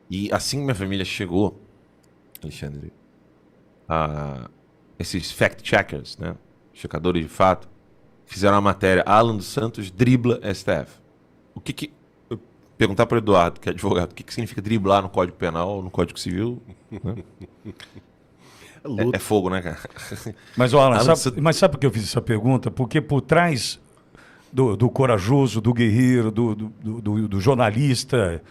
B: E assim que minha família chegou, Alexandre, esses fact-checkers, né, checadores de fato, fizeram uma matéria, Alan dos Santos dribla STF. Perguntar para o Eduardo, que é advogado, o que significa driblar no Código Penal ou no Código Civil? Né? É fogo, né, cara?
A: Mas, Alan, sabe por que eu fiz essa pergunta? Porque por trás do corajoso, do guerreiro, do jornalista.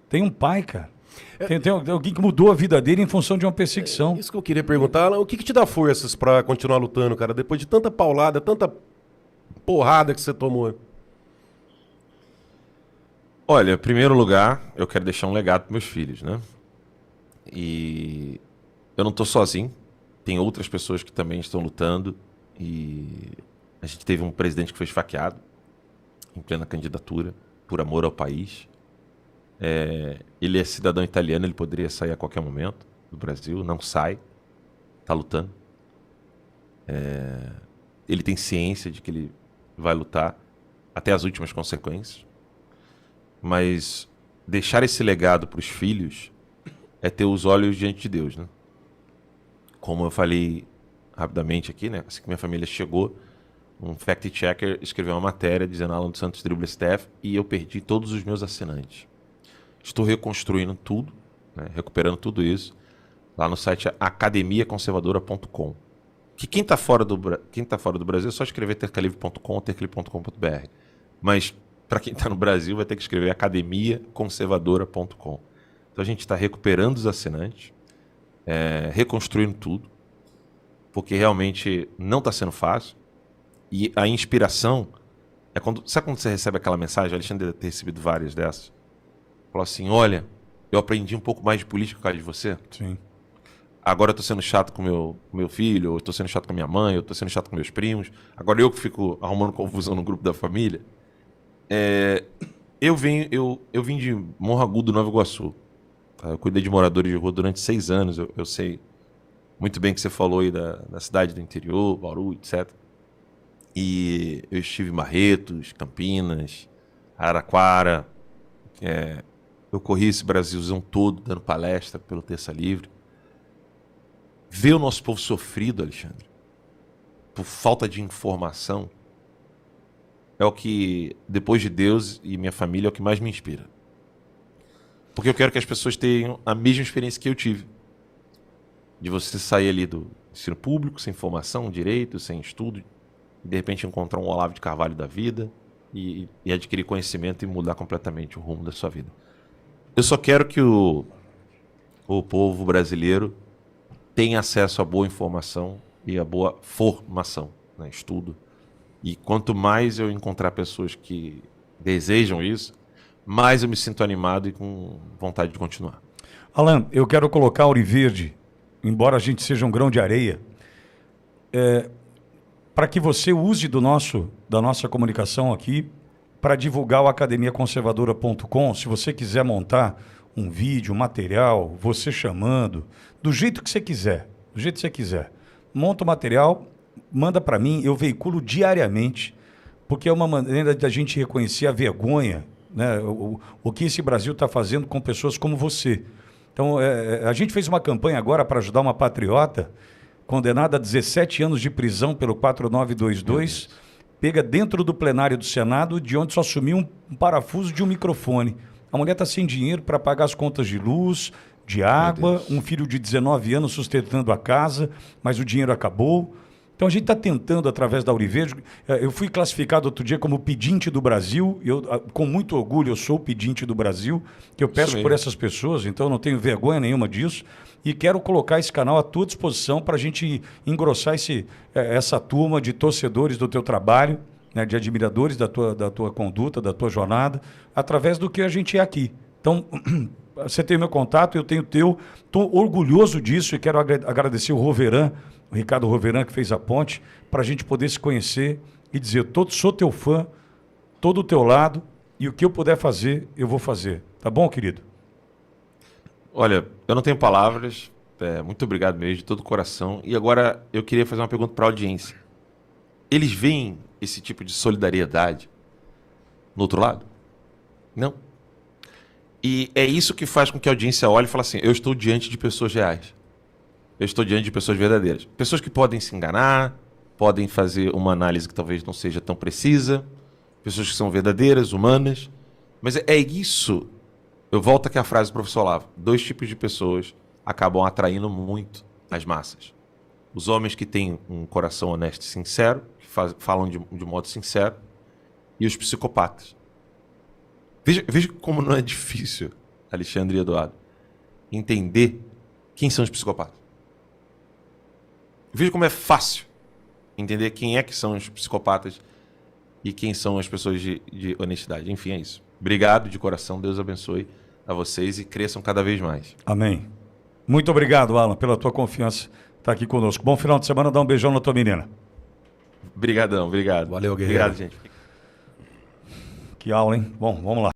A: Tem um pai, cara. Tem alguém que mudou a vida dele em função de uma perseguição.
C: Isso que eu queria perguntar, Alan, o que te dá forças pra continuar lutando, cara? Depois de tanta paulada, tanta porrada que você tomou.
B: Olha, em primeiro lugar, eu quero deixar um legado para meus filhos, né? E eu não estou sozinho. Tem outras pessoas que também estão lutando. E a gente teve um presidente que foi esfaqueado em plena candidatura por amor ao país. Ele é cidadão italiano, ele poderia sair a qualquer momento do Brasil, não sai, está lutando. Ele tem ciência de que ele vai lutar até as últimas consequências. Mas deixar esse legado para os filhos é ter os olhos diante de Deus, né? Como eu falei rapidamente aqui, né? Assim que minha família chegou, um fact-checker escreveu uma matéria dizendo Alan dos Santos dribla STF e eu perdi todos os meus assinantes. Estou reconstruindo tudo, né? Recuperando tudo isso lá no site academiaconservadora.com. Que quem está fora do Brasil é só escrever tercalivre.com ou tercalivre.com.br. Mas para quem está no Brasil vai ter que escrever academiaconservadora.com. Então a gente está recuperando os assinantes, reconstruindo tudo, porque realmente não está sendo fácil. E a inspiração é quando... Sabe quando você recebe aquela mensagem? O Alexandre deve ter recebido várias dessas. Falou assim, olha, eu aprendi um pouco mais de política por causa de você.
A: Sim.
B: Agora eu tô sendo chato com meu filho, ou eu tô sendo chato com a minha mãe, eu tô sendo chato com meus primos. Agora eu que fico arrumando confusão no grupo da família. Eu vim de Morro Agudo, Nova Iguaçu. Tá? Eu cuidei de moradores de rua durante 6 anos. Eu sei muito bem que você falou aí da cidade do interior, Bauru, etc. E eu estive em Barretos, Campinas, Araraquara. Eu corri esse Brasilzão todo dando palestra pelo Terça Livre. Ver o nosso povo sofrido, Alexandre, por falta de informação, é o que, depois de Deus e minha família, é o que mais me inspira. Porque eu quero que as pessoas tenham a mesma experiência que eu tive. De você sair ali do ensino público, sem formação, direito, sem estudo, e de repente encontrar um Olavo de Carvalho da vida e adquirir conhecimento e mudar completamente o rumo da sua vida. Eu só quero que o povo brasileiro tenha acesso a boa informação e a boa formação, né? Estudo. E quanto mais eu encontrar pessoas que desejam isso, mais eu me sinto animado e com vontade de continuar.
A: Alan, eu quero colocar Ouro Verde, embora a gente seja um grão de areia, para que você use da nossa comunicação aqui para divulgar o academiaconservadora.com. Se você quiser montar um vídeo, um material, você chamando, do jeito que você quiser, monta o material, manda para mim, eu veiculo diariamente, porque é uma maneira de a gente reconhecer a vergonha, né? O que esse Brasil está fazendo com pessoas como você. Então, a gente fez uma campanha agora para ajudar uma patriota condenada a 17 anos de prisão pelo 4922, pega dentro do plenário do Senado, de onde só sumiu um parafuso de um microfone. A mulher está sem dinheiro para pagar as contas de luz, de água, um filho de 19 anos sustentando a casa, mas o dinheiro acabou. Então a gente está tentando, através da Ouro Verde, eu fui classificado outro dia como pedinte do Brasil, com muito orgulho eu sou o pedinte do Brasil, que eu peço por essas pessoas, então eu não tenho vergonha nenhuma disso, e quero colocar esse canal à tua disposição para a gente engrossar essa turma de torcedores do teu trabalho, né, de admiradores da tua conduta, da tua jornada, através do que a gente é aqui. Então, você tem o meu contato, eu tenho o teu, estou orgulhoso disso e quero agradecer o Ricardo Roveran, que fez a ponte, para a gente poder se conhecer e dizer, sou teu fã, estou do teu lado, e o que eu puder fazer, eu vou fazer. Tá bom, querido?
B: Olha, eu não tenho palavras, muito obrigado mesmo, de todo o coração. E agora eu queria fazer uma pergunta para a audiência. Eles veem esse tipo de solidariedade no outro lado? Não. E é isso que faz com que a audiência olhe e fale assim, eu estou diante de pessoas reais. Eu estou diante de pessoas verdadeiras. Pessoas que podem se enganar, podem fazer uma análise que talvez não seja tão precisa, pessoas que são verdadeiras, humanas. Mas é isso. Eu volto aqui à frase do professor Olavo. 2 tipos de pessoas acabam atraindo muito as massas. Os homens que têm um coração honesto e sincero, que falam de modo sincero, e os psicopatas. Veja como não é difícil, Alexandre e Eduardo, entender quem são os psicopatas. Veja como é fácil entender quem é que são os psicopatas e quem são as pessoas de honestidade. Enfim, é isso. Obrigado de coração, Deus abençoe a vocês e cresçam cada vez mais.
A: Amém. Muito obrigado, Alan, pela tua confiança estar aqui conosco. Bom final de semana, dá um beijão na tua menina.
B: Obrigadão, obrigado.
C: Valeu, guerreiro.
B: Obrigado, gente.
A: Que aula, hein? Bom, vamos lá.